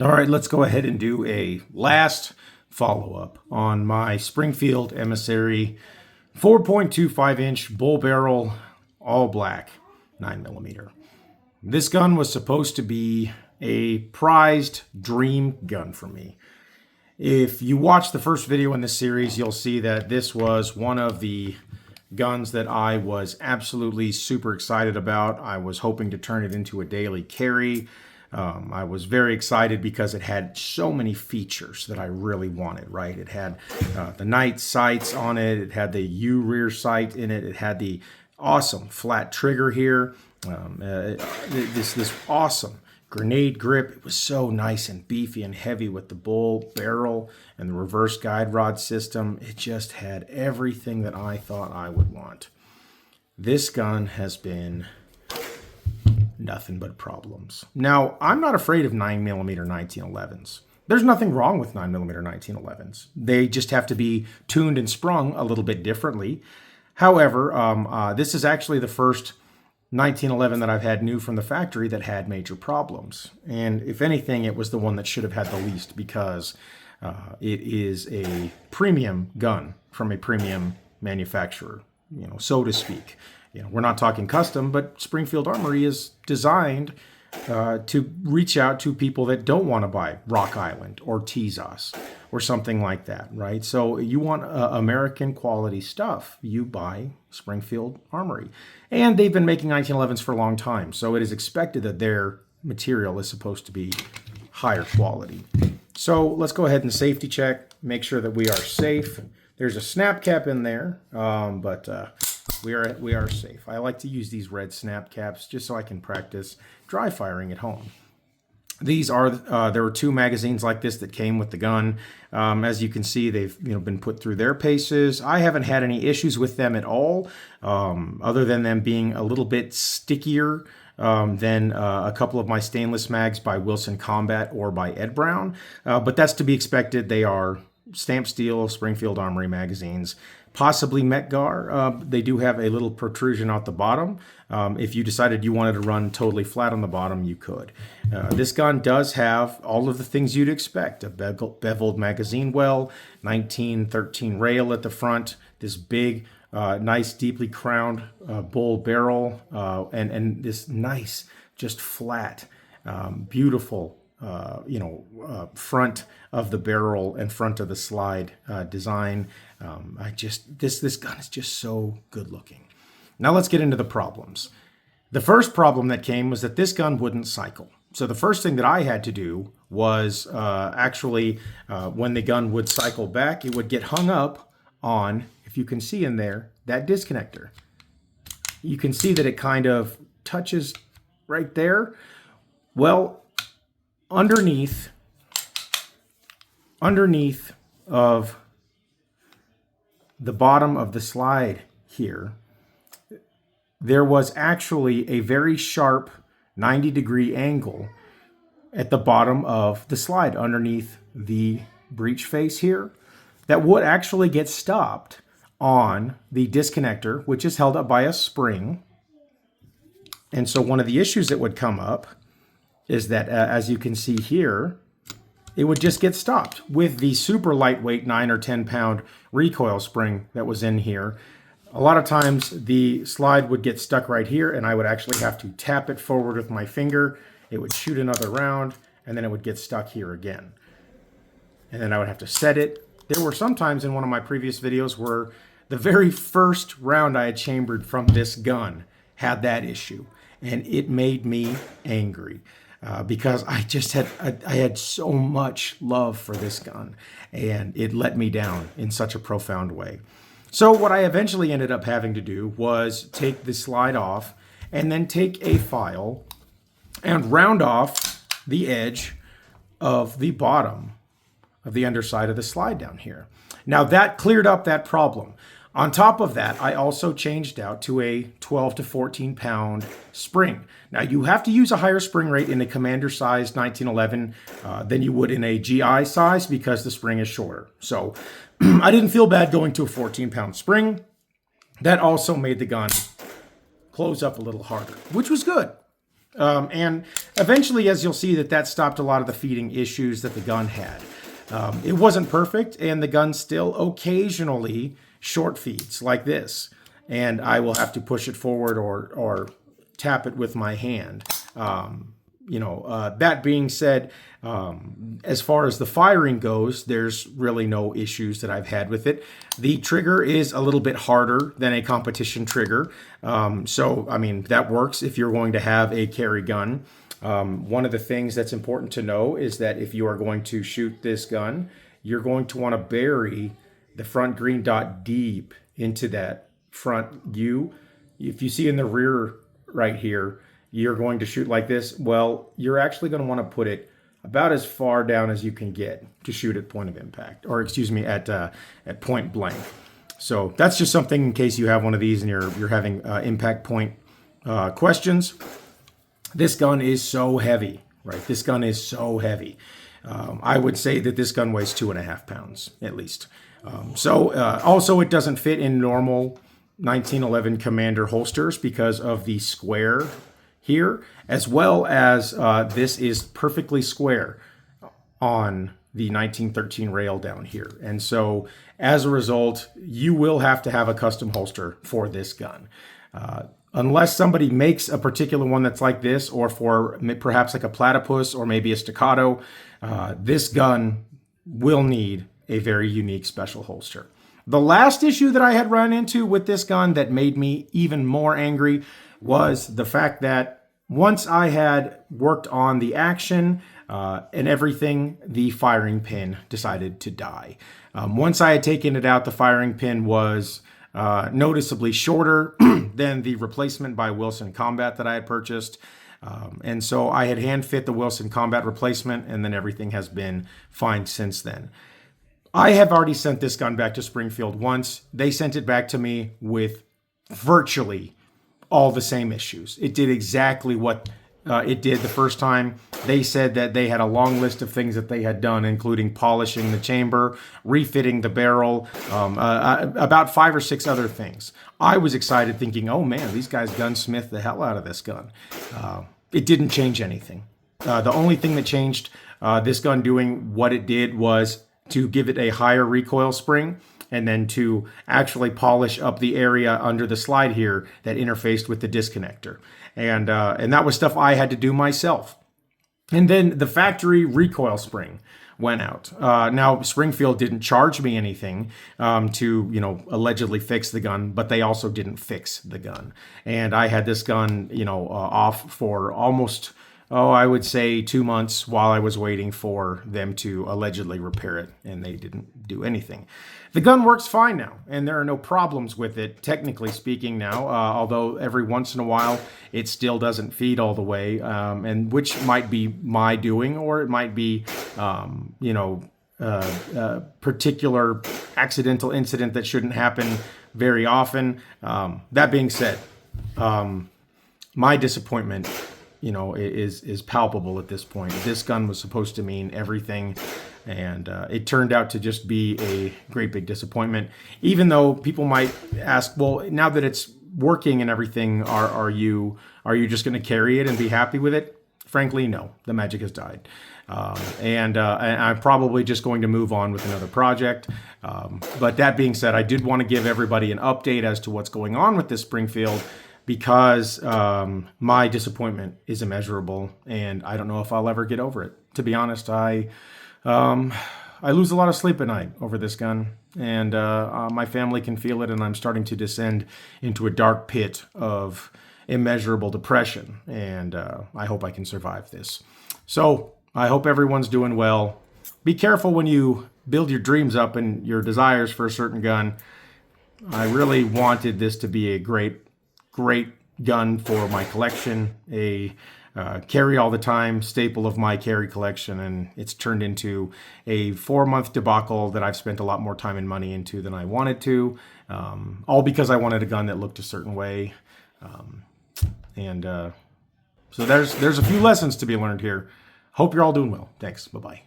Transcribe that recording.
All right, let's go ahead and do a last follow-up on my Springfield Emissary 4.25-inch bull barrel, all black, 9mm. This gun was supposed to be a prized dream gun for me. If you watch the first video in this series, you'll see that this was one of the guns that I was absolutely super excited about. I was hoping to turn it into a daily carry. I was very excited because it had so many features that I really wanted, right? It had the night sights on it. It had the U rear sight in it. It had the awesome flat trigger here. This awesome grenade grip. It was so nice and beefy and heavy with the bull barrel and the reverse guide rod system. It just had everything that I thought I would want. This gun has been nothing but problems. Now, I'm not afraid of 9mm 1911s. There's nothing wrong with 9mm 1911s. They just have to be tuned and sprung a little bit differently. However, this is actually the first 1911 that I've had new from the factory that had major problems. And if anything, it was the one that should have had the least because it is a premium gun from a premium manufacturer, so to speak. We're not talking custom, but Springfield Armory is designed to reach out to people that don't want to buy Rock Island or Tezos or something like that, right? So you want American quality stuff, you buy Springfield Armory. And they've been making 1911s for a long time, so it is expected that their material is supposed to be higher quality. So let's go ahead and safety check, make sure that we are safe. There's a snap cap in there, but we are safe. I like to use these red snap caps just so I can practice dry firing at home. These are there were two magazines like this that came with the gun. As you can see, they've been put through their paces. I haven't had any issues with them at all, other than them being a little bit stickier than a couple of my stainless mags by Wilson Combat or by Ed Brown. But that's to be expected. They are stamped steel Springfield Armory magazines. Possibly Metgar. They do have a little protrusion at the bottom. If you decided you wanted to run totally flat on the bottom, you could. This gun does have all of the things you'd expect. A beveled magazine well, 1913 rail at the front, this big, nice, deeply crowned bull barrel, and this nice, just flat, beautiful front of the barrel and front of the slide design. This gun is just so good looking. Now let's get into the problems. The first problem that came was that this gun wouldn't cycle. So the first thing that I had to do was when the gun would cycle back, it would get hung up on, if you can see in there, that disconnector. You can see that it kind of touches right there. Well, underneath of the bottom of the slide here, there was actually a very sharp 90-degree angle at the bottom of the slide underneath the breech face here that would actually get stopped on the disconnector, which is held up by a spring. And so one of the issues that would come up is that, as you can see here, it would just get stopped with the super lightweight 9 or 10 pound recoil spring that was in here. A lot of times the slide would get stuck right here and I would actually have to tap it forward with my finger. It would shoot another round and then it would get stuck here again. And then I would have to set it. There were some times in one of my previous videos where the very first round I had chambered from this gun had that issue, and it made me angry. Because I had so much love for this gun, and it let me down in such a profound way. So what I eventually ended up having to do was take the slide off and then take a file and round off the edge of the bottom of the underside of the slide down here. Now that cleared up that problem. On top of that, I also changed out to a 12 to 14 pound spring. Now you have to use a higher spring rate in a commander size 1911 than you would in a GI size because the spring is shorter. So I didn't feel bad going to a 14 pound spring. That also made the gun close up a little harder, which was good. And eventually, as you'll see, that stopped a lot of the feeding issues that the gun had. It wasn't perfect, and the gun still occasionally short feeds like this. And I will have to push it forward or tap it with my hand. That being said, as far as the firing goes, there's really no issues that I've had with it. The trigger is a little bit harder than a competition trigger. That works if you're going to have a carry gun. One of the things that's important to know is that if you are going to shoot this gun, you're going to want to bury the front green dot deep into that front U. If you see in the rear right here, you're going to shoot like this. Well, you're actually going to want to put it about as far down as you can get to shoot at point of impact, or excuse me, at point blank. So that's just something in case you have one of these and you're having impact point questions. This gun is so heavy, right? This gun is so heavy. I would say that this gun weighs 2.5 pounds at least. Also, it doesn't fit in normal 1911 Commander holsters because of the square here, as well as this is perfectly square on the 1913 rail down here. And so as a result, you will have to have a custom holster for this gun. Unless somebody makes a particular one that's like this, or for perhaps like a platypus or maybe a staccato, this gun will need a very unique special holster. The last issue that I had run into with this gun that made me even more angry was the fact that once I had worked on the action and everything, the firing pin decided to die. Once I had taken it out, the firing pin was noticeably shorter than the replacement by Wilson Combat that I had purchased. And so I had hand fit the Wilson Combat replacement, and then everything has been fine since then. I have already sent this gun back to Springfield once. They sent it back to me with virtually all the same issues. It did exactly what it did the first time. They said that they had a long list of things that they had done, including polishing the chamber, refitting the barrel, about 5 or 6 other things. I was excited thinking, oh man, these guys gunsmith the hell out of this gun. It didn't change anything. The only thing that changed this gun doing what it did was to give it a higher recoil spring, and then to actually polish up the area under the slide here that interfaced with the disconnector. And that was stuff I had to do myself. And then the factory recoil spring went out. Now, Springfield didn't charge me anything to, allegedly fix the gun, but they also didn't fix the gun. And I had this gun, off for almost, I would say 2 months while I was waiting for them to allegedly repair it, and they didn't do anything. The gun works fine now, and there are no problems with it, technically speaking now, although every once in a while it still doesn't feed all the way, and which might be my doing, or it might be, a particular accidental incident that shouldn't happen very often. That being said, my disappointment is palpable at this point. This gun was supposed to mean everything, and it turned out to just be a great big disappointment. Even though people might ask, well, now that it's working and everything, are you just going to carry it and be happy with it? Frankly, no. The magic has died. And I'm probably just going to move on with another project. But that being said, I did want to give everybody an update as to what's going on with this Springfield, because my disappointment is immeasurable, and I don't know if I'll ever get over it. To be honest, I lose a lot of sleep at night over this gun, and my family can feel it, and I'm starting to descend into a dark pit of immeasurable depression, and I hope I can survive this. So I hope everyone's doing well. Be careful when you build your dreams up and your desires for a certain gun. I really wanted this to be a great gun for my collection, a carry all the time staple of my carry collection, and it's turned into a 4-month debacle that I've spent a lot more time and money into than I wanted to, all because I wanted a gun that looked a certain way. So there's a few lessons to be learned here. Hope you're all doing well. Thanks. Bye-bye.